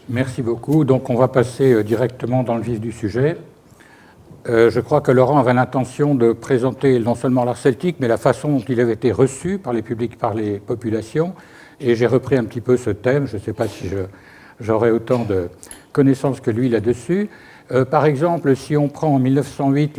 Merci beaucoup. Donc on va passer directement dans le vif du sujet. Je crois que Laurent avait l'intention de présenter non seulement l'art celtique, mais la façon dont il avait été reçu par les publics, par les populations. Et j'ai repris un petit peu ce thème. Je ne sais pas si j'aurai autant de connaissances que lui là-dessus. Par exemple, si on prend en 1908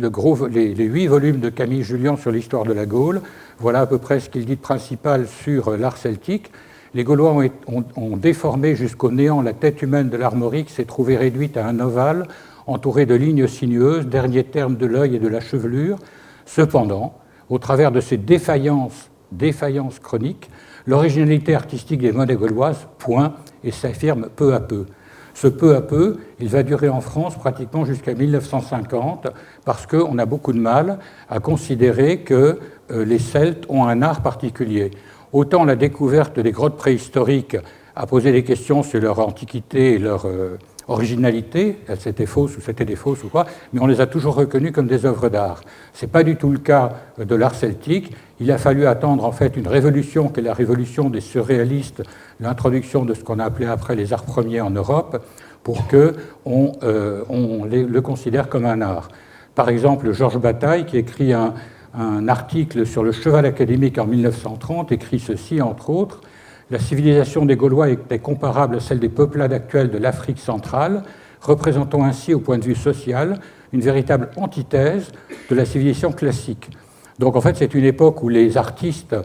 les 8 volumes de Camille Jullian sur l'histoire de la Gaule, voilà à peu près ce qu'il dit de principal sur l'art celtique. Les Gaulois ont déformé jusqu'au néant la tête humaine de l'armorique, s'est trouvée réduite à un ovale, entouré de lignes sinueuses, dernier terme de l'œil et de la chevelure. Cependant, au travers de ces défaillances chroniques, l'originalité artistique des monnaies gauloises pointe et s'affirme peu à peu. Ce peu à peu, il va durer en France pratiquement jusqu'à 1950, parce qu'on a beaucoup de mal à considérer que les Celtes ont un art particulier. Autant la découverte des grottes préhistoriques a posé des questions sur leur antiquité et leur originalité, c'était fausse ou c'était des fausses ou quoi, mais on les a toujours reconnues comme des œuvres d'art. Ce n'est pas du tout le cas de l'art celtique. Il a fallu attendre en fait une révolution qui est la révolution des surréalistes, l'introduction de ce qu'on a appelé après les arts premiers en Europe, pour qu'on le considère comme un art. Par exemple, Georges Bataille, qui écrit un article sur le cheval académique en 1930, écrit ceci, entre autres: « La civilisation des Gaulois était comparable à celle des peuplades actuelles de l'Afrique centrale, représentant ainsi, au point de vue social, une véritable antithèse de la civilisation classique. » Donc en fait, c'est une époque où les artistes,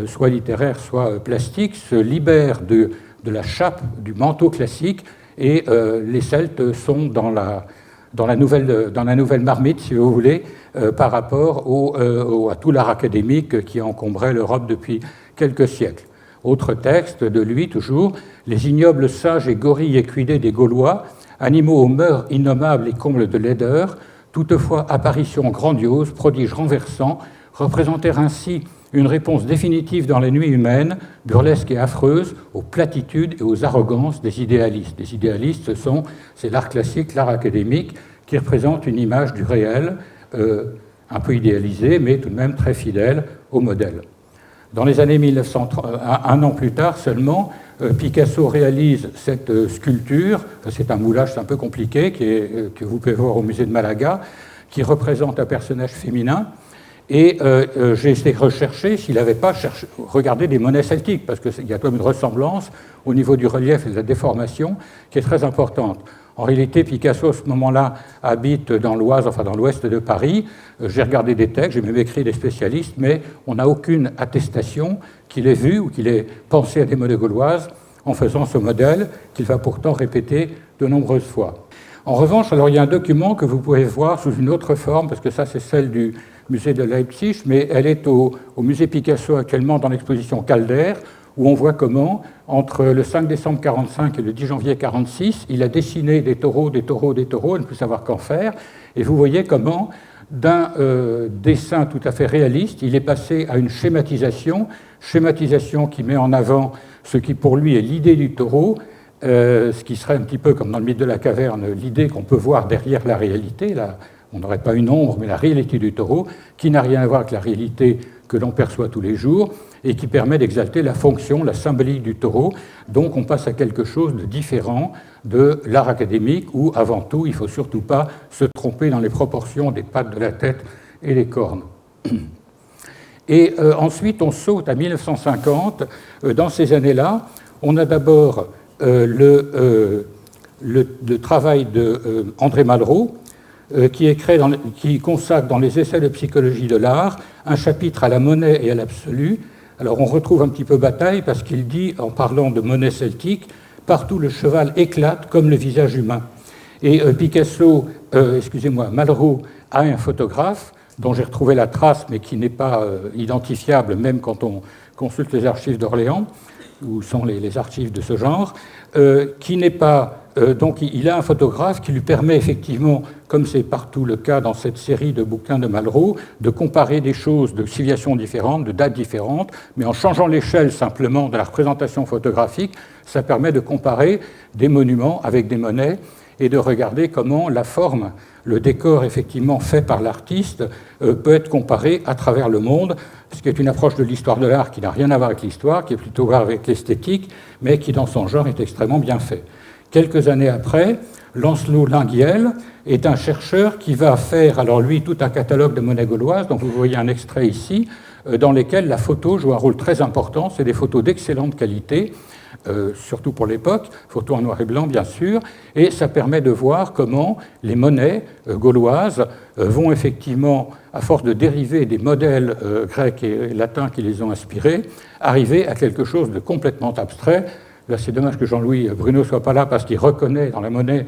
soit littéraires, soit plastiques, se libèrent de la chape, du manteau classique, et les Celtes sont dans la nouvelle marmite, si vous voulez, par rapport à tout l'art académique qui encombrait l'Europe depuis quelques siècles. Autre texte de lui, toujours: « Les ignobles sages et gorilles équidés des Gaulois, animaux aux mœurs innommables et combles de laideur, toutefois apparitions grandioses, prodiges renversants, représentèrent ainsi une réponse définitive dans les nuits humaines, burlesque et affreuse, aux platitudes et aux arrogances des idéalistes. » Les idéalistes, c'est l'art classique, l'art académique, qui représente une image du réel, un peu idéalisée, mais tout de même très fidèle au modèle. Dans les années 1930, un an plus tard seulement, Picasso réalise cette sculpture. C'est un moulage, c'est un peu compliqué, que vous pouvez voir au musée de Malaga, qui représente un personnage féminin. Et j'ai essayé de rechercher s'il n'avait pas regardé des monnaies celtiques, parce qu'il y a comme une ressemblance au niveau du relief et de la déformation qui est très importante. En réalité, Picasso, à ce moment-là, habite dans l'Oise, enfin dans l'ouest de Paris. J'ai regardé des textes, j'ai même écrit des spécialistes, mais on n'a aucune attestation qu'il ait vu ou qu'il ait pensé à des monnaies gauloises en faisant ce modèle qu'il va pourtant répéter de nombreuses fois. En revanche, alors il y a un document que vous pouvez voir sous une autre forme, parce que ça c'est celle du musée de Leipzig, mais elle est au musée Picasso actuellement dans l'exposition Calder, où on voit comment, entre le 5 décembre 1945 et le 10 janvier 1946, il a dessiné des taureaux, à ne plus savoir qu'en faire, et vous voyez comment, d'un dessin tout à fait réaliste, il est passé à une schématisation qui met en avant ce qui pour lui est l'idée du taureau, ce qui serait un petit peu comme dans le mythe de la caverne, l'idée qu'on peut voir derrière la réalité, là, on n'aurait pas une ombre, mais la réalité du taureau, qui n'a rien à voir avec la réalité que l'on perçoit tous les jours, et qui permet d'exalter la fonction, la symbolique du taureau. Donc on passe à quelque chose de différent de l'art académique, où avant tout, il ne faut surtout pas se tromper dans les proportions des pattes de la tête et des cornes. Et ensuite, on saute à 1950. Dans ces années-là, on a d'abord le travail d'André Malraux, qui consacre dans les essais de psychologie de l'art un chapitre à la monnaie et à l'absolu. Alors on retrouve un petit peu Bataille parce qu'il dit, en parlant de monnaie celtique, « Partout le cheval éclate comme le visage humain ». Et Malraux a un photographe dont j'ai retrouvé la trace, mais qui n'est pas identifiable même quand on consulte les archives d'Orléans, où sont les archives de ce genre, qui n'est pas... donc il a un photographe qui lui permet effectivement, comme c'est partout le cas dans cette série de bouquins de Malraux, de comparer des choses de civilisations différentes, de dates différentes, mais en changeant l'échelle simplement de la représentation photographique, ça permet de comparer des monuments avec des monnaies et de regarder comment la forme, le décor effectivement fait par l'artiste peut être comparé à travers le monde, ce qui est une approche de l'histoire de l'art qui n'a rien à voir avec l'histoire, qui est plutôt à voir avec l'esthétique, mais qui dans son genre est extrêmement bien fait. Quelques années après, Lancelot Linguiel est un chercheur qui va faire, alors lui, tout un catalogue de monnaies gauloises, donc vous voyez un extrait ici, dans lesquels la photo joue un rôle très important. C'est des photos d'excellente qualité, surtout pour l'époque, photos en noir et blanc bien sûr, et ça permet de voir comment les monnaies gauloises vont effectivement, à force de dériver des modèles grecs et latins qui les ont inspirés, arriver à quelque chose de complètement abstrait. Là, c'est dommage que Jean-Louis Bruno ne soit pas là parce qu'il reconnaît dans la monnaie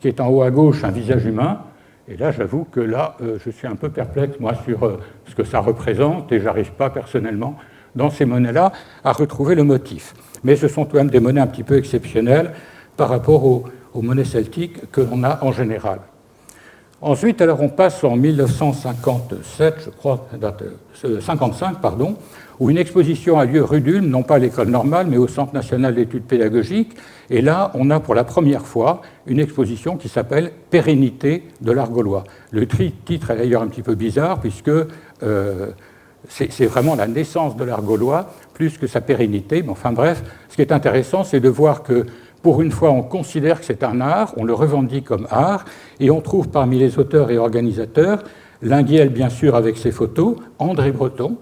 qui est en haut à gauche un visage humain. Et là, j'avoue que là, je suis un peu perplexe, moi, sur ce que ça représente, et je n'arrive pas personnellement, dans ces monnaies-là, à retrouver le motif. Mais ce sont quand même des monnaies un petit peu exceptionnelles par rapport aux monnaies celtiques que l'on a en général. Ensuite, alors, on passe en 1957, je crois, 55, pardon, où une exposition a lieu rue d'Ulm, non pas à l'école normale, mais au Centre national d'études pédagogiques. Et là, on a pour la première fois une exposition qui s'appelle « Pérennité de l'art gaulois ». Le titre est d'ailleurs un petit peu bizarre, puisque c'est vraiment la naissance de l'art gaulois, plus que sa pérennité. Mais enfin bref, ce qui est intéressant, c'est de voir que, pour une fois, on considère que c'est un art, on le revendique comme art, et on trouve parmi les auteurs et organisateurs Linguiel, bien sûr, avec ses photos, André Breton,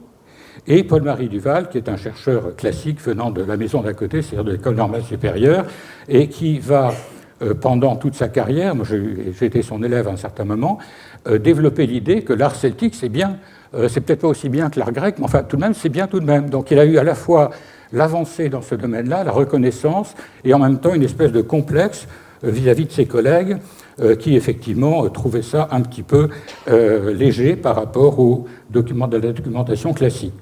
et Paul-Marie Duval, qui est un chercheur classique venant de la maison d'à côté, c'est-à-dire de l'École normale supérieure, et qui va, pendant toute sa carrière, moi j'ai été son élève à un certain moment, développer l'idée que l'art celtique, c'est bien, c'est peut-être pas aussi bien que l'art grec, mais enfin tout de même, c'est bien tout de même. Donc il a eu à la fois l'avancée dans ce domaine-là, la reconnaissance, et en même temps une espèce de complexe vis-à-vis de ses collègues, qui effectivement trouvaient ça un petit peu léger par rapport aux documents de la documentation classique.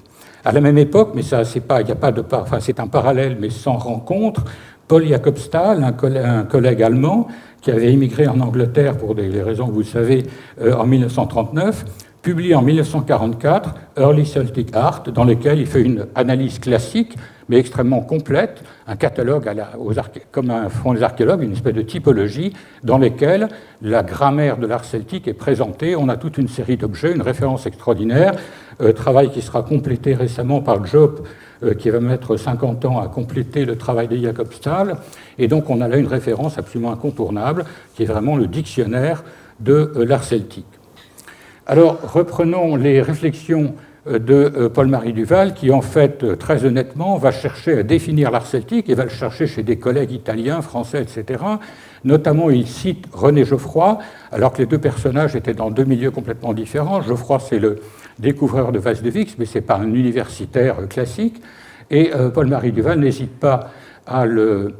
À la même époque, mais ça, c'est pas, il y a pas de, enfin, c'est un parallèle, mais sans rencontre, Paul Jacob Stahl, un collègue allemand qui avait immigré en Angleterre pour des raisons que vous savez en 1939, publie en 1944 Early Celtic Art, dans lequel il fait une analyse classique, mais extrêmement complète, un catalogue comme font les archéologues, une espèce de typologie dans laquelle la grammaire de l'art celtique est présentée. On a toute une série d'objets, une référence extraordinaire, travail qui sera complété récemment par Job, qui va mettre 50 ans à compléter le travail de Jacob Stahl. Et donc on a là une référence absolument incontournable, qui est vraiment le dictionnaire de l'art celtique. Alors reprenons les réflexions de Paul-Marie Duval, qui en fait, très honnêtement, va chercher à définir l'art celtique et va le chercher chez des collègues italiens, français, etc. Notamment, il cite René Geoffroy, alors que les deux personnages étaient dans deux milieux complètement différents. Geoffroy, c'est le découvreur de Vase de Vix, mais ce n'est pas un universitaire classique. Et Paul-Marie Duval n'hésite pas à le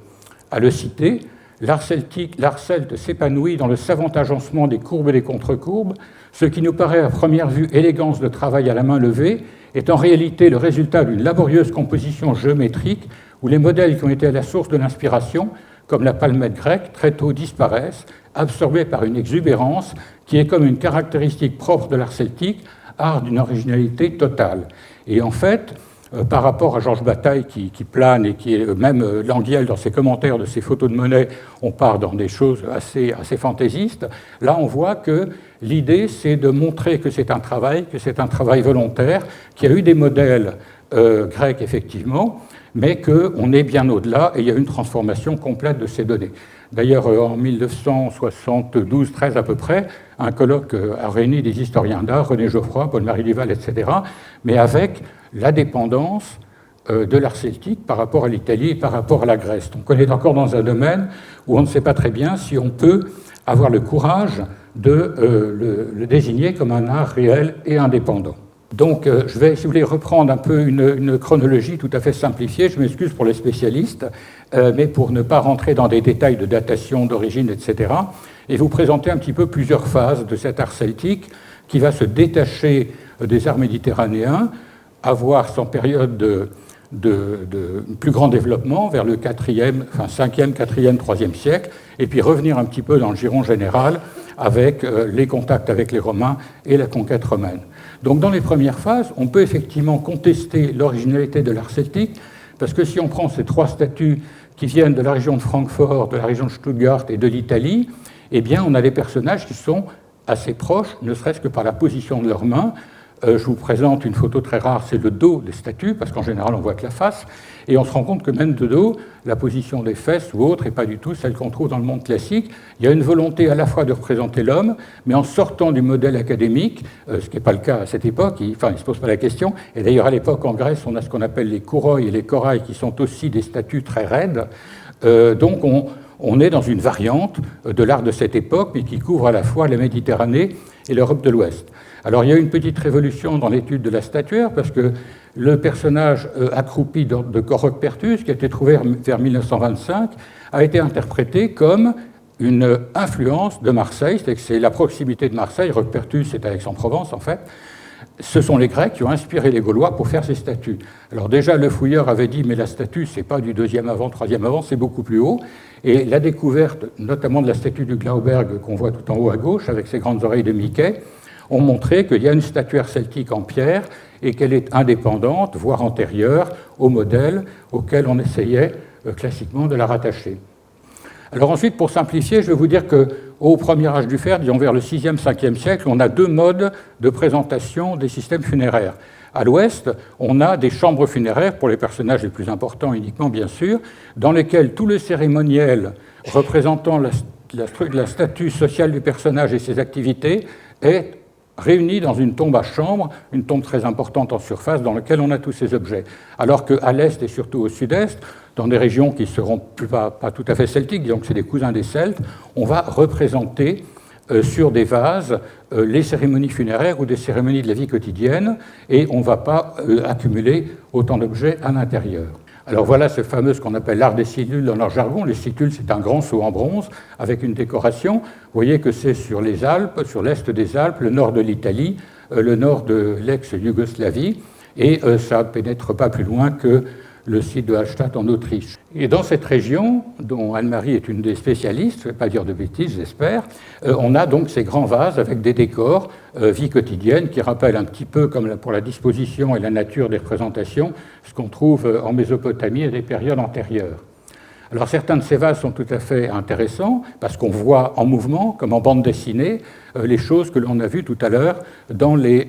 citer. L'art celte s'épanouit dans le savant agencement des courbes et des contre-courbes. Ce qui nous paraît à première vue élégance de travail à la main levée est en réalité le résultat d'une laborieuse composition géométrique où les modèles qui ont été à la source de l'inspiration, comme la palmette grecque, très tôt disparaissent, absorbés par une exubérance qui est comme une caractéristique propre de l'art celtique, art d'une originalité totale. Et en fait, par rapport à Georges Bataille qui plane et qui est même Linguiel dans ses commentaires de ses photos de monnaie, on part dans des choses assez fantaisistes. Là, on voit que l'idée, c'est de montrer que c'est un travail volontaire, qu'il y a eu des modèles grecs, effectivement, mais qu'on est bien au-delà et il y a une transformation complète de ces données. D'ailleurs, en 1972-13 à peu près, un colloque a réuni des historiens d'art, René Geoffroy, Paul-Marie Duval, etc., mais avec la dépendance de l'art celtique par rapport à l'Italie et par rapport à la Grèce. Donc on est encore dans un domaine où on ne sait pas très bien si on peut avoir le courage de le désigner comme un art réel et indépendant. Donc je vais, si vous voulez, reprendre un peu une chronologie tout à fait simplifiée. Je m'excuse pour les spécialistes, mais pour ne pas rentrer dans des détails de datation, d'origine, etc., et vous présenter un petit peu plusieurs phases de cet art celtique qui va se détacher des arts méditerranéens, avoir son période de plus grand développement vers le 5e, 4e, 3e siècle, et puis revenir un petit peu dans le giron général avec les contacts avec les Romains et la conquête romaine. Donc dans les premières phases, on peut effectivement contester l'originalité de l'art celtique, parce que si on prend ces trois statues qui viennent de la région de Francfort, de la région de Stuttgart et de l'Italie, eh bien on a des personnages qui sont assez proches, ne serait-ce que par la position de leurs mains. Je vous présente une photo très rare, c'est le dos des statues, parce qu'en général on voit que la face, et on se rend compte que même de dos, la position des fesses ou autre n'est pas du tout celle qu'on trouve dans le monde classique. Il y a une volonté à la fois de représenter l'homme, mais en sortant du modèle académique, ce qui n'est pas le cas à cette époque, il ne se pose pas la question, et d'ailleurs à l'époque en Grèce, on a ce qu'on appelle les kouroi et les koraï, qui sont aussi des statues très raides, donc on est dans une variante de l'art de cette époque, mais qui couvre à la fois la Méditerranée et l'Europe de l'Ouest. Alors il y a eu une petite révolution dans l'étude de la statuaire, parce que le personnage accroupi de Choroppertus, qui a été trouvé vers 1925, a été interprété comme une influence de Marseille, c'est-à-dire que c'est la proximité de Marseille, Choroppertus c'est à Aix-en-Provence en fait. Ce sont les Grecs qui ont inspiré les Gaulois pour faire ces statues. Alors déjà, le fouilleur avait dit, mais la statue, ce n'est pas du 2e avant, 3e avant, c'est beaucoup plus haut. Et la découverte, notamment de la statue du Glauberg, qu'on voit tout en haut à gauche, avec ses grandes oreilles de Mickey, ont montré qu'il y a une statuaire celtique en pierre et qu'elle est indépendante, voire antérieure, au modèle auquel on essayait classiquement de la rattacher. Alors ensuite, pour simplifier, je vais vous dire qu'au premier âge du fer, disons vers le 6e, 5e siècle, on a 2 modes de présentation des systèmes funéraires. À l'ouest, on a des chambres funéraires, pour les personnages les plus importants uniquement, bien sûr, dans lesquelles tout le cérémoniel représentant la statut sociale du personnage et ses activités est réunis dans une tombe à chambre, une tombe très importante en surface dans laquelle on a tous ces objets. Alors qu'à l'est et surtout au sud-est, dans des régions qui ne seront pas tout à fait celtiques, disons que c'est des cousins des Celtes, on va représenter sur des vases les cérémonies funéraires ou des cérémonies de la vie quotidienne, et on ne va pas accumuler autant d'objets à l'intérieur. Alors voilà ce fameux, ce qu'on appelle l'art des situles dans leur jargon. Les situles, c'est un grand seau en bronze avec une décoration. Vous voyez que c'est sur les Alpes, sur l'est des Alpes, le nord de l'Italie, le nord de l'ex-Yougoslavie, et ça ne pénètre pas plus loin que le site de Hallstatt en Autriche. Et dans cette région, dont Anne-Marie est une des spécialistes, je ne vais pas dire de bêtises, j'espère, on a donc ces grands vases avec des décors, vie quotidienne, qui rappellent un petit peu, comme pour la disposition et la nature des représentations, ce qu'on trouve en Mésopotamie à des périodes antérieures. Alors certains de ces vases sont tout à fait intéressants, parce qu'on voit en mouvement, comme en bande dessinée, les choses que l'on a vues tout à l'heure dans les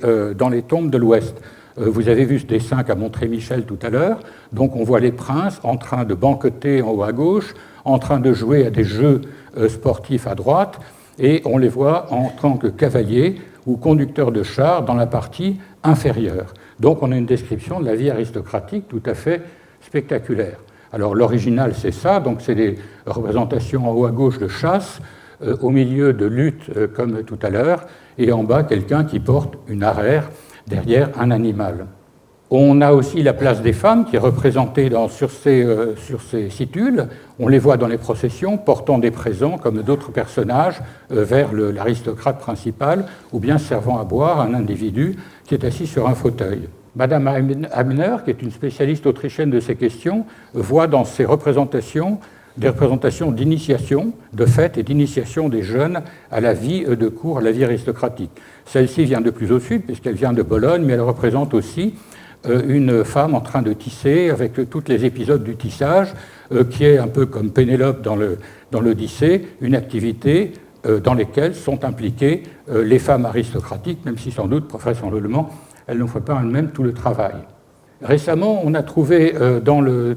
tombes de l'Ouest. Vous avez vu ce dessin qu'a montré Michel tout à l'heure. Donc on voit les princes en train de banqueter en haut à gauche, en train de jouer à des jeux sportifs à droite, et on les voit en tant que cavaliers ou conducteurs de chars dans la partie inférieure. Donc on a une description de la vie aristocratique tout à fait spectaculaire. Alors l'original c'est ça, donc c'est des représentations en haut à gauche de chasse, au milieu de lutte comme tout à l'heure, et en bas quelqu'un qui porte une arère derrière un animal. On a aussi la place des femmes qui est représentée sur ces situles. On les voit dans les processions portant des présents comme d'autres personnages vers l'aristocrate principal ou bien servant à boire à un individu qui est assis sur un fauteuil. Madame Hamner, qui est une spécialiste autrichienne de ces questions, voit dans ces représentations des représentations d'initiation, de fête et d'initiation des jeunes à la vie de cour, à la vie aristocratique. Celle-ci vient de plus au sud, puisqu'elle vient de Bologne, mais elle représente aussi une femme en train de tisser, avec tous les épisodes du tissage, qui est un peu comme Pénélope dans l'Odyssée, une activité dans laquelle sont impliquées les femmes aristocratiques, même si sans doute, vraisemblablement, elles ne font pas elles-mêmes tout le travail. Récemment, on a trouvé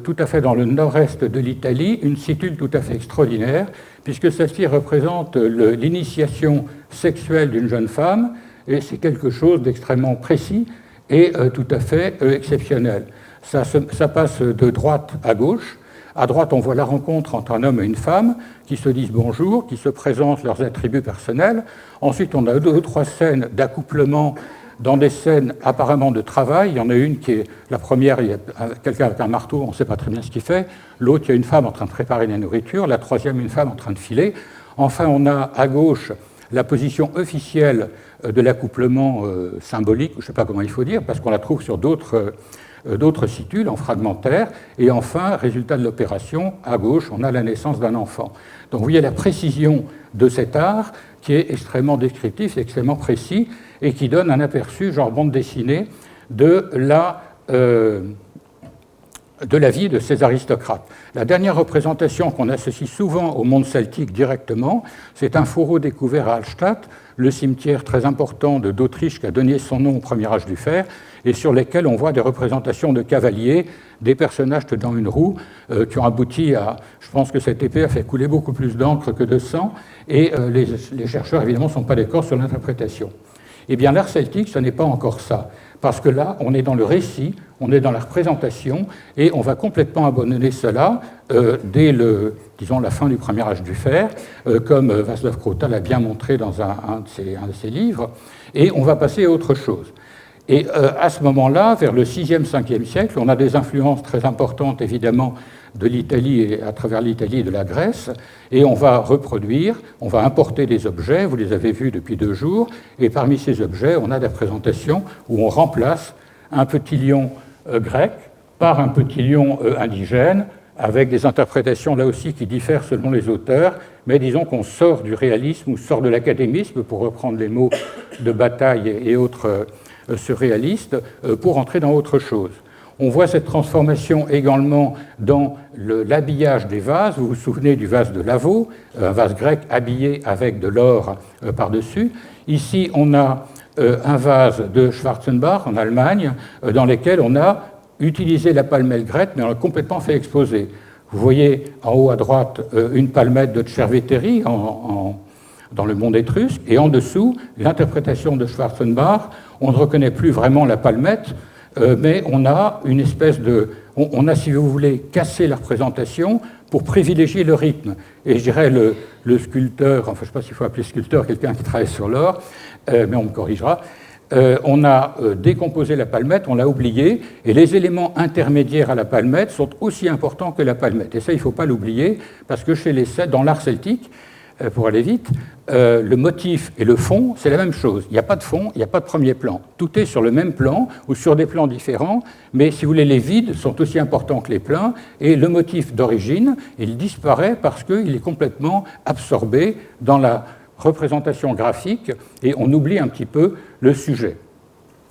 tout à fait dans le nord-est de l'Italie une situle tout à fait extraordinaire, puisque celle-ci représente l'initiation sexuelle d'une jeune femme, et c'est quelque chose d'extrêmement précis et tout à fait exceptionnel. Ça passe de droite à gauche. À droite, on voit la rencontre entre un homme et une femme qui se disent bonjour, qui se présentent leurs attributs personnels. Ensuite, on a 2 ou 3 scènes d'accouplement dans des scènes apparemment de travail. Il y en a une qui est la première, il y a quelqu'un avec un marteau, on ne sait pas très bien ce qu'il fait. L'autre, il y a une femme en train de préparer la nourriture. La troisième, une femme en train de filer. Enfin, on a à gauche la position officielle de l'accouplement symbolique, je ne sais pas comment il faut dire, parce qu'on la trouve sur d'autres situles en fragmentaire. Et enfin, résultat de l'opération, à gauche, on a la naissance d'un enfant. Donc vous voyez la précision de cet art qui est extrêmement descriptif, extrêmement précis, et qui donne un aperçu, genre bande dessinée, de de la vie de ces aristocrates. La dernière représentation qu'on associe souvent au monde celtique directement, c'est un fourreau découvert à Hallstatt, le cimetière très important d'Autriche qui a donné son nom au premier âge du fer, et sur lesquels on voit des représentations de cavaliers, des personnages tenant une roue, qui ont abouti à... Je pense que cette épée a fait couler beaucoup plus d'encre que de sang, et les chercheurs, évidemment, ne sont pas d'accord sur l'interprétation. Eh bien, l'art celtique, ce n'est pas encore ça. Parce que là, on est dans le récit, on est dans la représentation, et on va complètement abandonner cela dès la fin du premier âge du fer, comme Václav Krota l'a bien montré dans un de ses livres, et on va passer à autre chose. Et à ce moment-là, vers le 6e, 5e siècle, on a des influences très importantes, évidemment, de l'Italie et à travers l'Italie et de la Grèce, et on va reproduire, on va importer des objets, vous les avez vus depuis 2 jours, et parmi ces objets, on a des représentations où on remplace un petit lion grec par un petit lion indigène, avec des interprétations là aussi qui diffèrent selon les auteurs, mais disons qu'on sort du réalisme ou sort de l'académisme, pour reprendre les mots de Bataille et autres surréalistes, pour entrer dans autre chose. On voit cette transformation également dans l'habillage des vases. Vous vous souvenez du vase de Lavaux, un vase grec habillé avec de l'or par-dessus. Ici, on a un vase de Schwarzenbach en Allemagne, dans lequel on a utilisé la palmette grecque, mais on l'a complètement fait exposer. Vous voyez en haut à droite une palmette de Cerveteri dans le monde étrusque, et en dessous, l'interprétation de Schwarzenbach. On ne reconnaît plus vraiment la palmette, mais on a une espèce de... On a, si vous voulez, cassé la représentation pour privilégier le rythme. Et je dirais le sculpteur, enfin je ne sais pas s'il faut appeler sculpteur quelqu'un qui travaille sur l'or, mais on me corrigera, on a décomposé la palmette, on l'a oubliée, et les éléments intermédiaires à la palmette sont aussi importants que la palmette. Et ça, il ne faut pas l'oublier, parce que dans l'art celtique, pour aller vite, le motif et le fond, c'est la même chose. Il n'y a pas de fond, il n'y a pas de premier plan. Tout est sur le même plan ou sur des plans différents, mais si vous voulez, les vides sont aussi importants que les pleins, et le motif d'origine, il disparaît parce qu'il est complètement absorbé dans la représentation graphique, et on oublie un petit peu le sujet.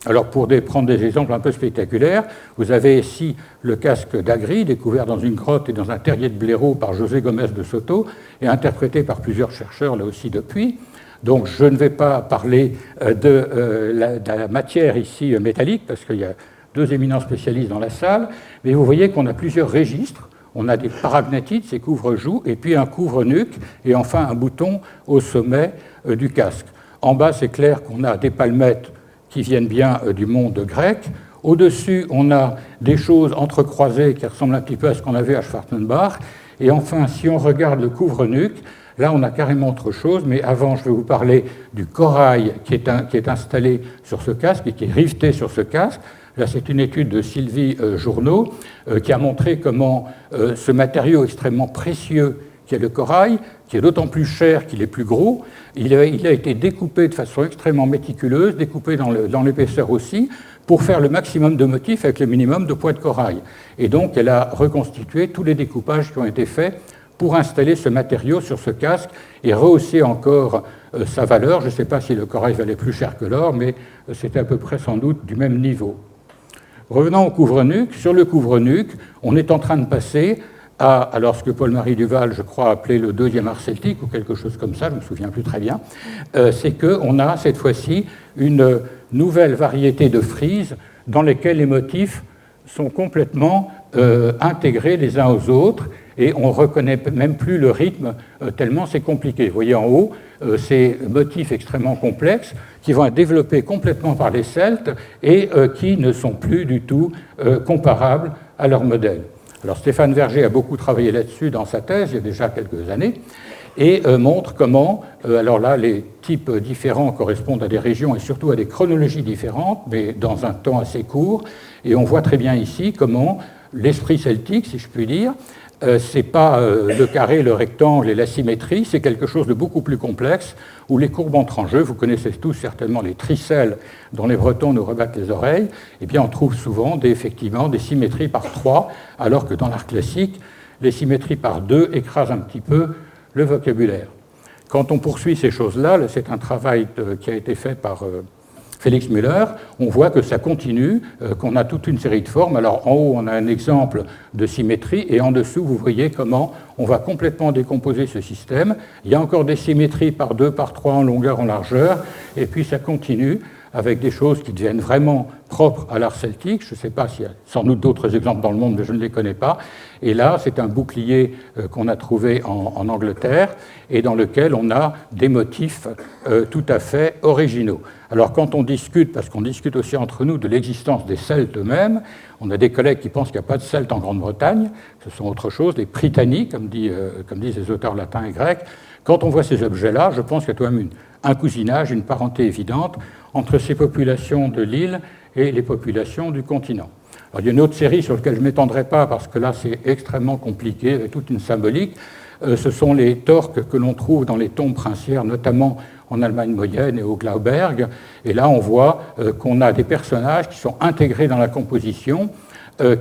Alors, pour prendre des exemples un peu spectaculaires, vous avez ici le casque d'Agri, découvert dans une grotte et dans un terrier de blaireau par José Gomez de Soto, et interprété par plusieurs chercheurs, là aussi, depuis. Donc, je ne vais pas parler de la matière ici métallique, parce qu'il y a 2 éminents spécialistes dans la salle, mais vous voyez qu'on a plusieurs registres. On a des paragnathides, ces couvre-joues, et puis un couvre-nuque, et enfin un bouton au sommet du casque. En bas, c'est clair qu'on a des palmettes qui viennent bien du monde grec. Au-dessus, on a des choses entrecroisées qui ressemblent un petit peu à ce qu'on avait à Schwarzenbach. Et enfin, si on regarde le couvre-nuque, là, on a carrément autre chose. Mais avant, je vais vous parler du corail qui est installé sur ce casque et qui est riveté sur ce casque. Là, c'est une étude de Sylvie Journeau qui a montré comment ce matériau extrêmement précieux qui est le corail, qui est d'autant plus cher qu'il est plus gros, il a été découpé de façon extrêmement méticuleuse, découpé dans l'épaisseur aussi, pour faire le maximum de motifs avec le minimum de poids de corail. Et donc, elle a reconstitué tous les découpages qui ont été faits pour installer ce matériau sur ce casque et rehausser encore sa valeur. Je ne sais pas si le corail valait plus cher que l'or, mais c'était à peu près sans doute du même niveau. Revenons au couvre-nuque. Sur le couvre-nuque, on est en train de passer alors ce que Paul-Marie Duval, je crois, appelait le 2e art celtique, ou quelque chose comme ça, je ne me souviens plus très bien, c'est qu'on a cette fois-ci une nouvelle variété de frises dans lesquelles les motifs sont complètement intégrés les uns aux autres, et on ne reconnaît même plus le rythme tellement c'est compliqué. Vous voyez en haut ces motifs extrêmement complexes qui vont être développés complètement par les Celtes et qui ne sont plus du tout comparables à leur modèle. Alors Stéphane Verger a beaucoup travaillé là-dessus dans sa thèse, il y a déjà quelques années, et montre comment, alors là, les types différents correspondent à des régions et surtout à des chronologies différentes, mais dans un temps assez court, et on voit très bien ici comment l'esprit celtique, si je puis dire, c'est pas le carré, le rectangle et la symétrie, c'est quelque chose de beaucoup plus complexe, où les courbes entrent en jeu. Vous connaissez tous certainement les tricelles dont les Bretons nous rebattent les oreilles. Eh bien, on trouve souvent effectivement des symétries par 3, alors que dans l'art classique, les symétries par 2 écrasent un petit peu le vocabulaire. Quand on poursuit ces choses-là, c'est un travail qui a été fait par Félix Müller, on voit que ça continue, qu'on a toute une série de formes. Alors en haut, on a un exemple de symétrie, et en dessous, vous voyez comment on va complètement décomposer ce système. Il y a encore des symétries par 2, par 3 en longueur, en largeur, et puis ça continue avec des choses qui deviennent vraiment propres à l'art celtique. Je ne sais pas s'il y a sans doute d'autres exemples dans le monde, mais je ne les connais pas. Et là, c'est un bouclier qu'on a trouvé en Angleterre et dans lequel on a des motifs tout à fait originaux. Alors quand on discute, parce qu'on discute aussi entre nous de l'existence des Celtes eux-mêmes, on a des collègues qui pensent qu'il n'y a pas de Celtes en Grande-Bretagne, ce sont autre chose, les Prytanies, comme disent les auteurs latins et grecs. Quand on voit ces objets-là, je pense qu'il y a tout de même un cousinage, une parenté évidente entre ces populations de l'île et les populations du continent. Alors, il y a une autre série sur laquelle je ne m'étendrai pas parce que là c'est extrêmement compliqué, avec toute une symbolique. Ce sont les torques que l'on trouve dans les tombes princières, notamment en Allemagne moyenne et au Glauberg. Et là on voit qu'on a des personnages qui sont intégrés dans la composition,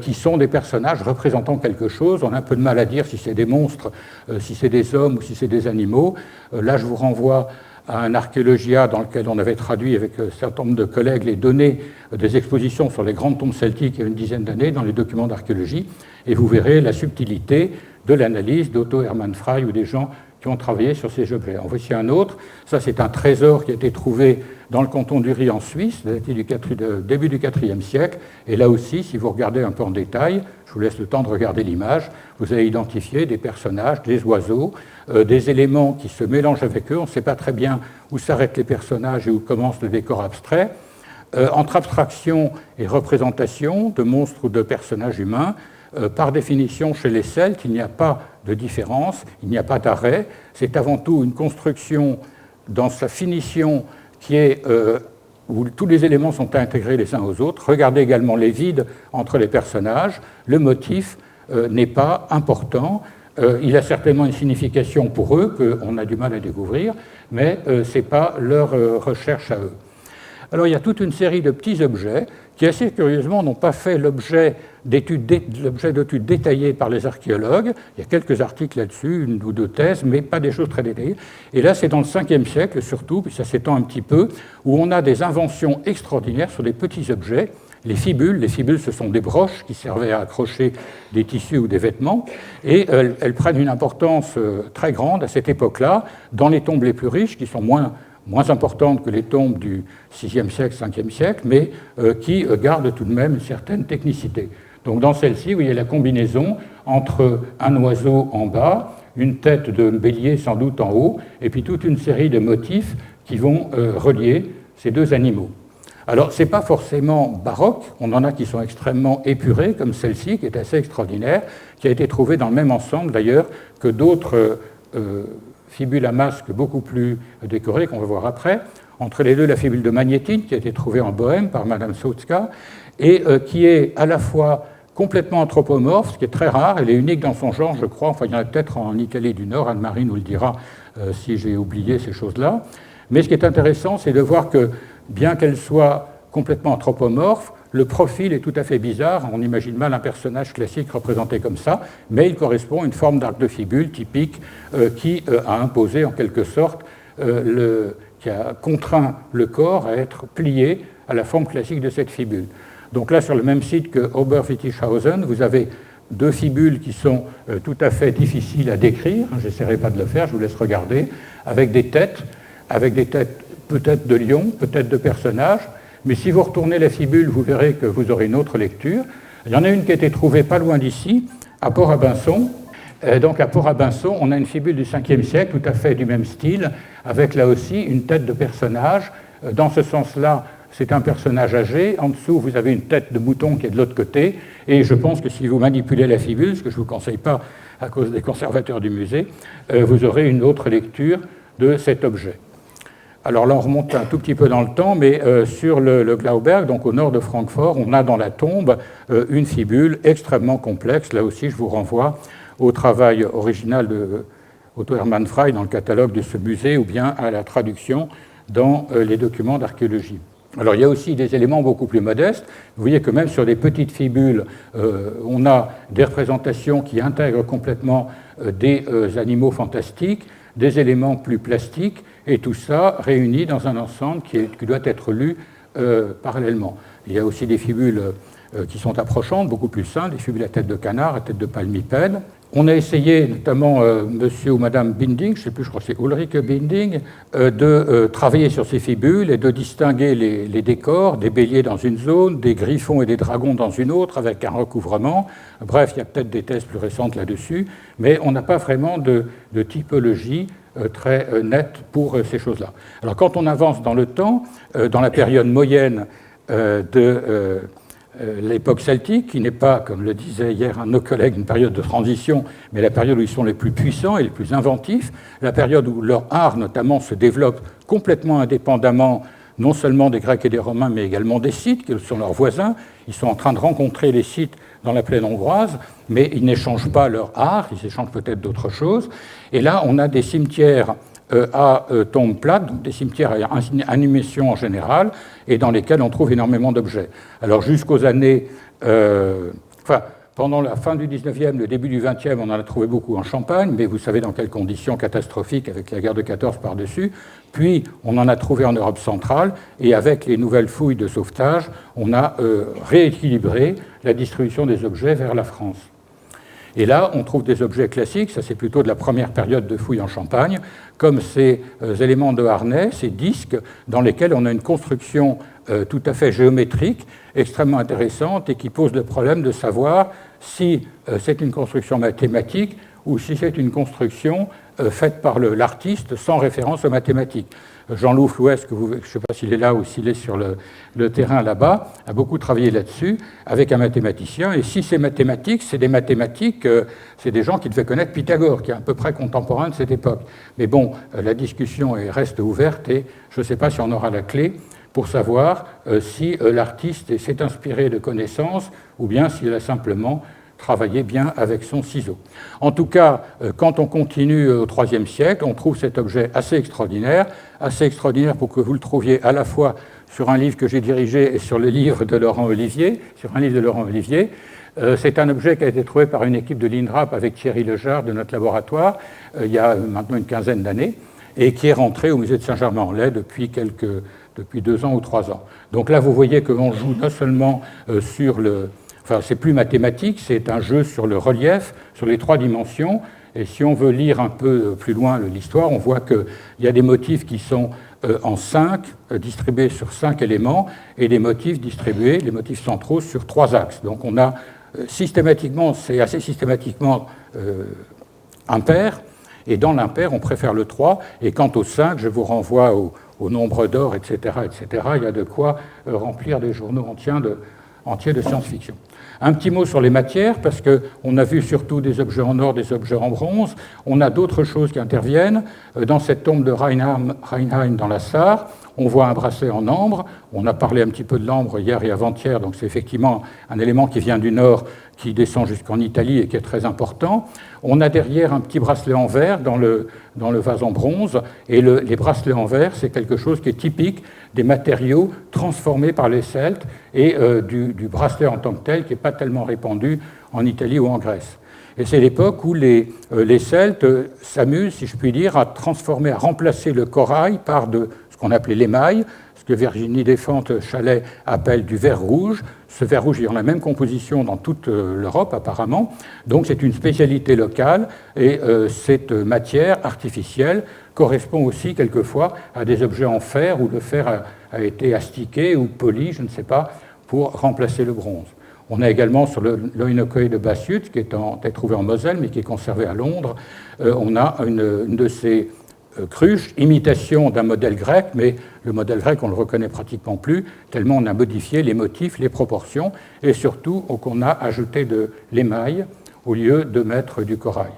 qui sont des personnages représentant quelque chose. On a un peu de mal à dire si c'est des monstres, si c'est des hommes ou si c'est des animaux. Là je vous renvoie à un archéologia dans lequel on avait traduit avec un certain nombre de collègues les données des expositions sur les grandes tombes celtiques il y a une dizaine d'années dans les documents d'archéologie, et vous verrez la subtilité de l'analyse d'Otto Hermann Frey ou des gens qui ont travaillé sur ces objets. En voici un autre. Ça, c'est un trésor qui a été trouvé dans le canton d'Uri en Suisse, début du IVe siècle. Et là aussi, si vous regardez un peu en détail, je vous laisse le temps de regarder l'image, vous allez identifier des personnages, des oiseaux, des éléments qui se mélangent avec eux. On ne sait pas très bien où s'arrêtent les personnages et où commence le décor abstrait. Entre abstraction et représentation de monstres ou de personnages humains, par définition, chez les Celtes, il n'y a pas de différence, il n'y a pas d'arrêt. C'est avant tout une construction dans sa finition qui est, où tous les éléments sont intégrés les uns aux autres. Regardez également les vides entre les personnages. Le motif n'est pas important. Il a certainement une signification pour eux qu'on a du mal à découvrir, mais ce n'est pas leur recherche à eux. Alors il y a toute une série de petits objets qui, assez curieusement, n'ont pas fait l'objet d'études détaillées par les archéologues. Il y a quelques articles là-dessus, une ou deux thèses, mais pas des choses très détaillées. Et là, c'est dans le 5e siècle surtout, puis ça s'étend un petit peu, où on a des inventions extraordinaires sur des petits objets. Les fibules, ce sont des broches qui servaient à accrocher des tissus ou des vêtements, et elles prennent une importance très grande à cette époque-là, dans les tombes les plus riches, qui sont moins importantes que les tombes du VIe siècle, Ve siècle, mais qui gardent tout de même une certaine technicité. Donc dans celle-ci, vous voyez la combinaison entre un oiseau en bas, une tête de bélier sans doute en haut, et puis toute une série de motifs qui vont relier ces deux animaux. Alors, ce n'est pas forcément baroque, on en a qui sont extrêmement épurés, comme celle-ci, qui est assez extraordinaire, qui a été trouvée dans le même ensemble d'ailleurs que d'autres fibules à masque beaucoup plus décorées, qu'on va voir après. Entre les deux, la fibule de Magnétine, qui a été trouvée en Bohême par Madame Sautzka, et qui est à la fois complètement anthropomorphe, ce qui est très rare, elle est unique dans son genre, je crois, enfin il y en a peut-être en Italie du Nord, Anne-Marie nous le dira si j'ai oublié ces choses-là. Mais ce qui est intéressant, c'est de voir que, bien qu'elle soit complètement anthropomorphe, le profil est tout à fait bizarre. On imagine mal un personnage classique représenté comme ça, mais il correspond à une forme d'arc de fibule typique qui a imposé en quelque sorte, qui a contraint le corps à être plié à la forme classique de cette fibule. Donc là, sur le même site que Oberwittichhausen, vous avez deux fibules qui sont tout à fait difficiles à décrire. Je n'essaierai pas de le faire, je vous laisse regarder, avec des têtes peut-être de lions, peut-être de personnages. Mais si vous retournez la fibule, vous verrez que vous aurez une autre lecture. Il y en a une qui a été trouvée pas loin d'ici, à Port-à-Binson. Donc à Port-à-Binson, on a une fibule du 5e siècle, tout à fait du même style, avec là aussi une tête de personnage. Dans ce sens-là, c'est un personnage âgé. En dessous, vous avez une tête de mouton qui est de l'autre côté. Et je pense que si vous manipulez la fibule, ce que je ne vous conseille pas à cause des conservateurs du musée, vous aurez une autre lecture de cet objet. Alors là, on remonte un tout petit peu dans le temps, mais sur le Glauberg, donc au nord de Francfort, on a dans la tombe une fibule extrêmement complexe. Là aussi, je vous renvoie au travail original de Otto Hermann Frey dans le catalogue de ce musée, ou bien à la traduction dans les documents d'archéologie. Alors il y a aussi des éléments beaucoup plus modestes. Vous voyez que même sur les petites fibules, on a des représentations qui intègrent complètement des animaux fantastiques, des éléments plus plastiques, et tout ça réuni dans un ensemble qui doit être lu parallèlement. Il y a aussi des fibules qui sont approchantes, beaucoup plus simples, des fibules à tête de canard, à tête de palmipède. On a essayé, notamment monsieur ou madame Binding, je ne sais plus, je crois que c'est Ulrike Binding, de travailler sur ces fibules et de distinguer les décors, des béliers dans une zone, des griffons et des dragons dans une autre, avec un recouvrement. Bref, il y a peut-être des thèses plus récentes là-dessus, mais on n'a pas vraiment de typologie très nette pour ces choses-là. Alors quand on avance dans le temps, dans la période moyenne de l'époque celtique, qui n'est pas, comme le disait hier un de nos collègues, une période de transition, mais la période où ils sont les plus puissants et les plus inventifs, la période où leur art notamment se développe complètement indépendamment, non seulement des Grecs et des Romains, mais également des Scythes, qui sont leurs voisins. Ils sont en train de rencontrer les Scythes dans la plaine hongroise, mais ils n'échangent pas leur art, ils échangent peut-être d'autres choses. Et là, on a des cimetières à tombes plates, donc des cimetières à inhumation en général, et dans lesquels on trouve énormément d'objets. Alors jusqu'aux années... pendant la fin du 19e, le début du 20e, on en a trouvé beaucoup en Champagne, mais vous savez dans quelles conditions catastrophiques avec la guerre de 14 par-dessus. Puis on en a trouvé en Europe centrale, et avec les nouvelles fouilles de sauvetage, on a rééquilibré la distribution des objets vers la France. Et là, on trouve des objets classiques, ça c'est plutôt de la première période de fouilles en Champagne, comme ces éléments de harnais, ces disques, dans lesquels on a une construction tout à fait géométrique, extrêmement intéressante, et qui pose le problème de savoir si c'est une construction mathématique ou si c'est une construction faite par l'artiste sans référence aux mathématiques. Jean-Loup Flouès, je ne sais pas s'il est là ou s'il est sur le terrain là-bas, a beaucoup travaillé là-dessus avec un mathématicien. Et si c'est mathématique, c'est des mathématiques, c'est des gens qui devaient connaître Pythagore, qui est à peu près contemporain de cette époque. Mais bon, la discussion reste ouverte et je ne sais pas si on aura la clé pour savoir si l'artiste s'est inspiré de connaissances ou bien s'il a simplement travaillé bien avec son ciseau. En tout cas, quand on continue au IIIe siècle, on trouve cet objet assez extraordinaire pour que vous le trouviez à la fois sur un livre que j'ai dirigé et sur le livre de Laurent Olivier, sur un livre de Laurent Olivier. C'est un objet qui a été trouvé par une équipe de l'INRAP avec Thierry Lejard de notre laboratoire il y a maintenant une quinzaine d'années et qui est rentré au musée de Saint-Germain-en-Laye depuis 2 ans ou 3 ans. Donc là, vous voyez que l'on joue non seulement sur le... Enfin, c'est plus mathématique, c'est un jeu sur le relief, sur les 3 dimensions. Et si on veut lire un peu plus loin l'histoire, on voit qu'il y a des motifs qui sont en 5, distribués sur 5 éléments, et des motifs distribués, les motifs centraux, sur 3 axes. Donc on a systématiquement, c'est assez systématiquement impair, et dans l'impair, on préfère le 3, et quant au 5, je vous renvoie au nombre d'or, etc., etc., il y a de quoi remplir des journaux entiers de science-fiction. Un petit mot sur les matières, parce qu'on a vu surtout des objets en or, des objets en bronze. On a d'autres choses qui interviennent. Dans cette tombe de Reinheim dans la Sarre, on voit un bracelet en ambre. On a parlé un petit peu de l'ambre hier et avant-hier, donc c'est effectivement un élément qui vient du nord, qui descend jusqu'en Italie et qui est très important. On a derrière un petit bracelet en verre dans le vase en bronze, et les bracelets en verre, c'est quelque chose qui est typique des matériaux transformés par les Celtes et du bracelet en tant que tel, qui n'est pas tellement répandu en Italie ou en Grèce. Et c'est l'époque où les Celtes s'amusent, si je puis dire, à transformer, à remplacer le corail par ce qu'on appelait l'émail, ce que Virginie Despentes-Chalet appelle du verre rouge. Ce verre rouge ayant la même composition dans toute l'Europe, apparemment. Donc c'est une spécialité locale, et cette matière artificielle correspond aussi quelquefois à des objets en fer, où le fer a été astiqué ou poli, je ne sais pas, pour remplacer le bronze. On a également sur l'Oinokoé de Bassiut, qui est trouvé en Moselle, mais qui est conservé à Londres, on a une de ces cruches, imitation d'un modèle grec, mais le modèle grec, on ne le reconnaît pratiquement plus, tellement on a modifié les motifs, les proportions, et surtout qu'on a ajouté de l'émail au lieu de mettre du corail.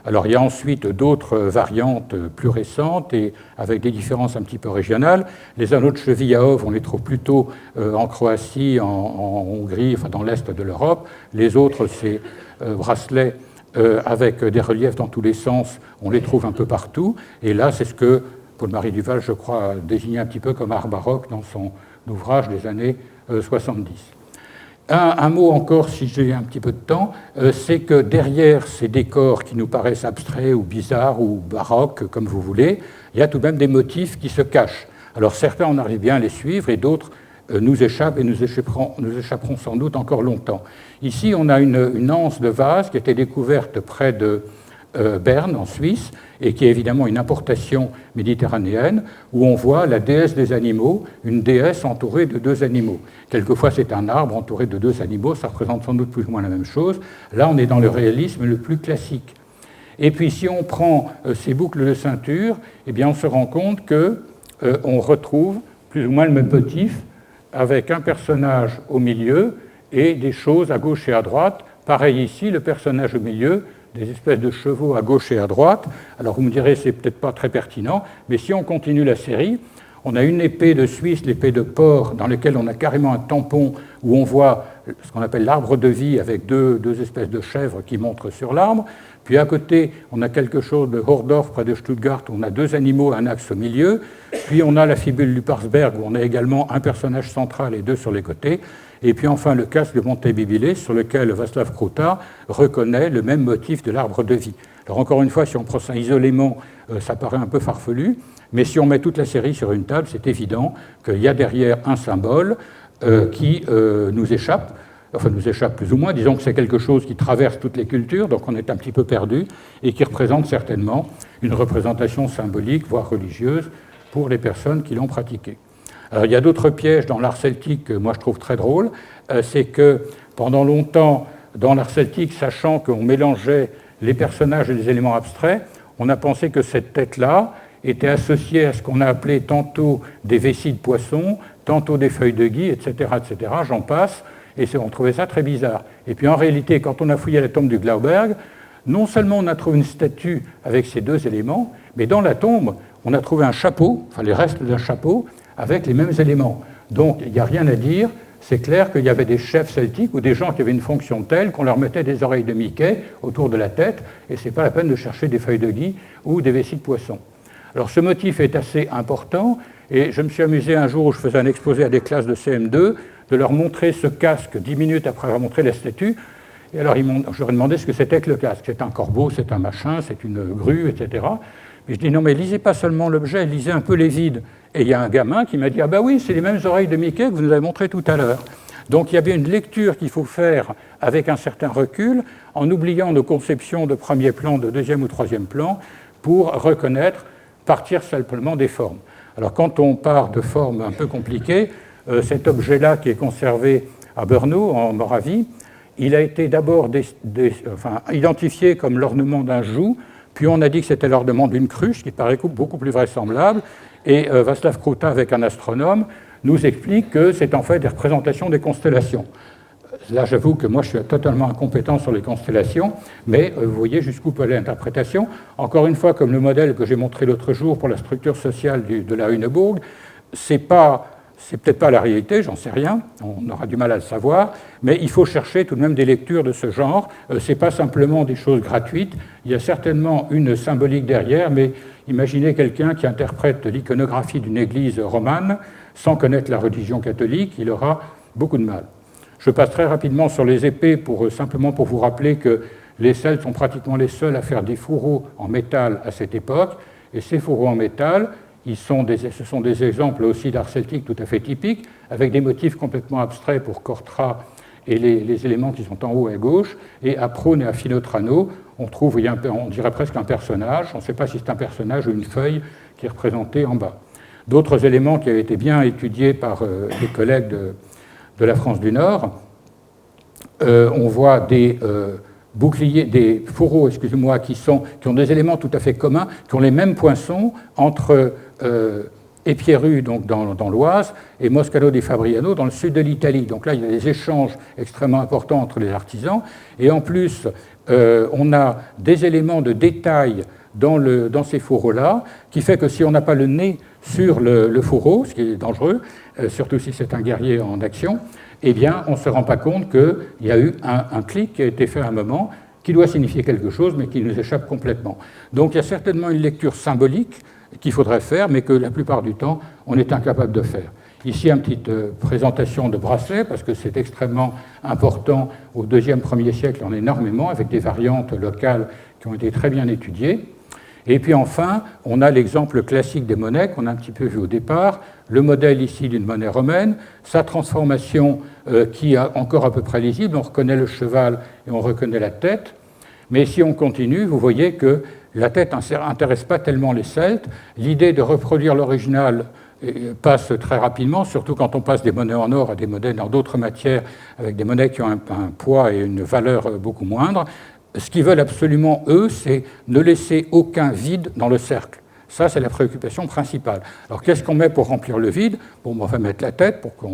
Alors il y a ensuite d'autres variantes plus récentes et avec des différences un petit peu régionales. Les anneaux de cheville à ov, on les trouve plutôt en Croatie, en Hongrie, enfin dans l'est de l'Europe. Les autres, ces bracelets avec des reliefs dans tous les sens, on les trouve un peu partout. Et là, c'est ce que Paul-Marie Duval, je crois, a désigné un petit peu comme art baroque dans son ouvrage des années 70. Un mot encore, si j'ai un petit peu de temps, c'est que derrière ces décors qui nous paraissent abstraits ou bizarres ou baroques, comme vous voulez, il y a tout de même des motifs qui se cachent. Alors certains, on arrive bien à les suivre, et d'autres nous échappent et nous échapperont sans doute encore longtemps. Ici, on a une anse de vase qui a été découverte près de Berne, en Suisse, et qui est évidemment une importation méditerranéenne, où on voit la déesse des animaux, une déesse entourée de deux animaux. Quelquefois, c'est un arbre entouré de deux animaux, ça représente sans doute plus ou moins la même chose. Là, on est dans le réalisme le plus classique. Et puis, si on prend ces boucles de ceinture, eh bien, on se rend compte qu'on retrouve plus ou moins le même motif, avec un personnage au milieu et des choses à gauche et à droite. Pareil ici, le personnage au milieu, des espèces de chevaux à gauche et à droite. Alors vous me direz, c'est peut-être pas très pertinent, mais si on continue la série, on a une épée de Suisse, l'épée de porc, dans laquelle on a carrément un tampon où on voit ce qu'on appelle l'arbre de vie avec deux espèces de chèvres qui montrent sur l'arbre. Puis à côté, on a quelque chose de Hordorf, près de Stuttgart, où on a deux animaux, un axe au milieu. Puis on a la fibule du Parsberg, où on a également un personnage central et deux sur les côtés. Et puis enfin le casque de Montebibile, sur lequel Václav Krouta reconnaît le même motif de l'arbre de vie. Alors encore une fois, si on prend ça isolément, ça paraît un peu farfelu, mais si on met toute la série sur une table, c'est évident qu'il y a derrière un symbole qui nous échappe, enfin nous échappe plus ou moins, disons que c'est quelque chose qui traverse toutes les cultures, donc on est un petit peu perdu, et qui représente certainement une représentation symbolique, voire religieuse, pour les personnes qui l'ont pratiqué. Alors, il y a d'autres pièges dans l'art celtique que moi je trouve très drôles. C'est que pendant longtemps, dans l'art celtique, sachant qu'on mélangeait les personnages et les éléments abstraits, on a pensé que cette tête-là était associée à ce qu'on a appelé tantôt des vessies de poisson, tantôt des feuilles de gui, etc., etc., j'en passe, et on trouvait ça très bizarre. Et puis en réalité, quand on a fouillé la tombe du Glauberg, non seulement on a trouvé une statue avec ces deux éléments, mais dans la tombe, on a trouvé un chapeau, enfin les restes d'un chapeau, avec les mêmes éléments. Donc, il n'y a rien à dire. C'est clair qu'il y avait des chefs celtiques ou des gens qui avaient une fonction telle qu'on leur mettait des oreilles de Mickey autour de la tête, et ce n'est pas la peine de chercher des feuilles de gui ou des vessies de poisson. Alors, ce motif est assez important, et je me suis amusé un jour où je faisais un exposé à des classes de CM2, de leur montrer ce casque 10 minutes après avoir montré la statue. Et alors, je leur ai demandé ce que c'était que le casque. C'est un corbeau, c'est un machin, c'est une grue, etc. Mais je dis non, mais lisez pas seulement l'objet, lisez un peu les vides. Et il y a un gamin qui m'a dit « Ah ben oui, c'est les mêmes oreilles de Mickey que vous nous avez montrées tout à l'heure ». Donc il y avait une lecture qu'il faut faire avec un certain recul, en oubliant nos conceptions de premier plan, de deuxième ou troisième plan, pour reconnaître, partir simplement des formes. Alors quand on part de formes un peu compliquées, cet objet-là qui est conservé à Brno, en Moravie, il a été d'abord identifié comme l'ornement d'un joug, puis on a dit que c'était l'ornement d'une cruche, qui paraît beaucoup plus vraisemblable, et Václav Krouta, avec un astronome, nous explique que c'est en fait des représentations des constellations. Là, j'avoue que moi, je suis totalement incompétent sur les constellations, mais vous voyez jusqu'où peut aller l'interprétation. Encore une fois, comme le modèle que j'ai montré l'autre jour pour la structure sociale de la Huneburg, c'est peut-être pas la réalité, j'en sais rien, on aura du mal à le savoir, mais il faut chercher tout de même des lectures de ce genre. Ce n'est pas simplement des choses gratuites, il y a certainement une symbolique derrière, mais imaginez quelqu'un qui interprète l'iconographie d'une église romane sans connaître la religion catholique, il aura beaucoup de mal. Je passe très rapidement sur les épées simplement pour vous rappeler que les Celtes sont pratiquement les seuls à faire des fourreaux en métal à cette époque, et ces fourreaux en métal, ce sont des exemples aussi d'art celtique tout à fait typiques, avec des motifs complètement abstraits pour Cortra et les éléments qui sont en haut à gauche, et à Prône et à Phinotrano, on trouve, on dirait presque un personnage, on ne sait pas si c'est un personnage ou une feuille qui est représentée en bas. D'autres éléments qui avaient été bien étudiés par des collègues de la France du Nord, on voit des boucliers, des fourreaux, excusez-moi, qui ont des éléments tout à fait communs, qui ont les mêmes poinçons entre Epieru, donc dans l'Oise, et Moscalo di Fabriano, dans le sud de l'Italie. Donc là, il y a des échanges extrêmement importants entre les artisans, et en plus, on a des éléments de détail dans ces fourreaux-là, qui fait que si on n'a pas le nez sur le fourreau, ce qui est dangereux, surtout si c'est un guerrier en action, eh bien, on ne se rend pas compte qu'il y a eu un clic qui a été fait à un moment, qui doit signifier quelque chose, mais qui nous échappe complètement. Donc il y a certainement une lecture symbolique qu'il faudrait faire, mais que la plupart du temps, on est incapable de faire. Ici, une petite présentation de bracelets, parce que c'est extrêmement important. Au 2e, 1er siècle, en énormément, avec des variantes locales qui ont été très bien étudiées. Et puis enfin, on a l'exemple classique des monnaies qu'on a un petit peu vu au départ, le modèle ici d'une monnaie romaine, sa transformation qui est encore à peu près lisible, on reconnaît le cheval et on reconnaît la tête, mais si on continue, vous voyez que la tête n'intéresse pas tellement les Celtes, l'idée de reproduire l'original passe très rapidement, surtout quand on passe des monnaies en or à des monnaies dans d'autres matières, avec des monnaies qui ont un poids et une valeur beaucoup moindre. Ce qu'ils veulent absolument, eux, c'est ne laisser aucun vide dans le cercle. Ça, c'est la préoccupation principale. Alors, qu'est-ce qu'on met pour remplir le vide? Bon, on va mettre la tête pour que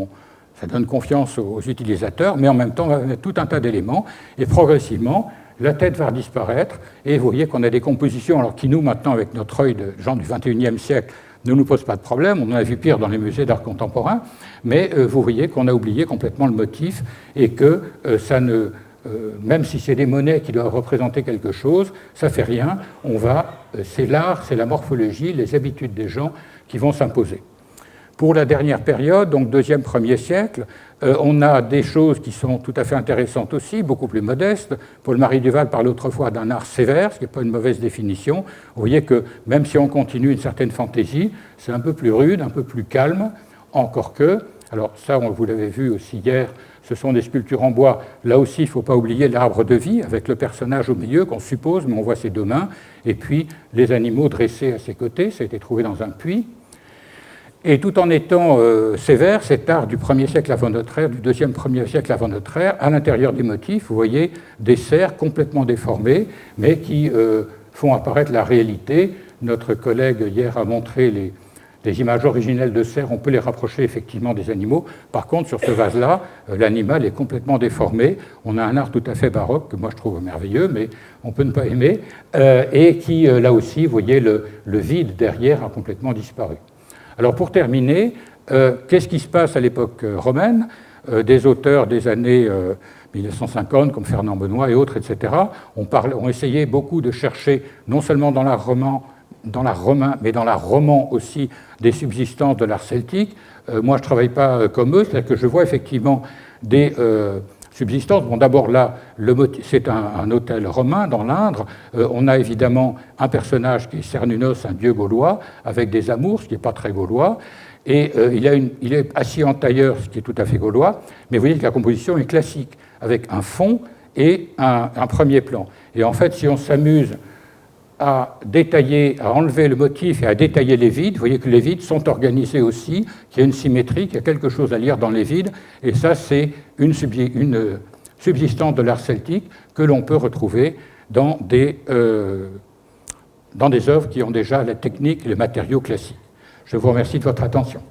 ça donne confiance aux utilisateurs, mais en même temps, on va mettre tout un tas d'éléments, et progressivement, la tête va disparaître, et vous voyez qu'on a des compositions, alors qui nous, maintenant, avec notre œil de gens du XXIe siècle, ne nous pose pas de problème, on en a vu pire dans les musées d'art contemporain, mais vous voyez qu'on a oublié complètement le motif, et que ça ne... même si c'est des monnaies qui doivent représenter quelque chose, ça ne fait rien, c'est l'art, c'est la morphologie, les habitudes des gens qui vont s'imposer. Pour la dernière période, donc deuxième, premier siècle, on a des choses qui sont tout à fait intéressantes aussi, beaucoup plus modestes. Paul-Marie Duval parle autrefois d'un art sévère, ce qui n'est pas une mauvaise définition. Vous voyez que même si on continue une certaine fantaisie, c'est un peu plus rude, un peu plus calme, encore que, alors ça, vous l'avez vu aussi hier, ce sont des sculptures en bois. Là aussi, il ne faut pas oublier l'arbre de vie, avec le personnage au milieu qu'on suppose, mais on voit ses deux mains, et puis les animaux dressés à ses côtés, ça a été trouvé dans un puits. Et tout en étant sévère, cet art du 1er siècle avant notre ère, du 2e, 1er siècle avant notre ère, à l'intérieur des motifs, vous voyez des cerfs complètement déformés, mais qui font apparaître la réalité. Notre collègue hier a montré les images originelles de cerfs, on peut les rapprocher effectivement des animaux. Par contre, sur ce vase-là, l'animal est complètement déformé. On a un art tout à fait baroque, que moi je trouve merveilleux, mais on peut ne pas aimer, et qui, là aussi, vous voyez, le vide derrière a complètement disparu. Alors pour terminer, qu'est-ce qui se passe à l'époque romaine? Des auteurs des années 1950, comme Fernand Benoît et autres, etc., ont essayé beaucoup de chercher, non seulement dans l'art romain, mais dans l'art roman aussi, des subsistances de l'art celtique. Moi, je ne travaille pas comme eux, c'est-à-dire que je vois effectivement des subsistances. Bon, d'abord là, c'est un hôtel romain dans l'Indre. On a évidemment un personnage qui est Cernunnos, un dieu gaulois, avec des amours, ce qui n'est pas très gaulois. Et il est assis en tailleur, ce qui est tout à fait gaulois. Mais vous voyez que la composition est classique, avec un fond et un premier plan. Et en fait, si on s'amuse à détailler, à enlever le motif et à détailler les vides, vous voyez que les vides sont organisés aussi, qu'il y a une symétrie, qu'il y a quelque chose à lire dans les vides, et ça c'est une subsistance de l'art celtique que l'on peut retrouver dans des œuvres qui ont déjà la technique et les matériaux classiques. Je vous remercie de votre attention.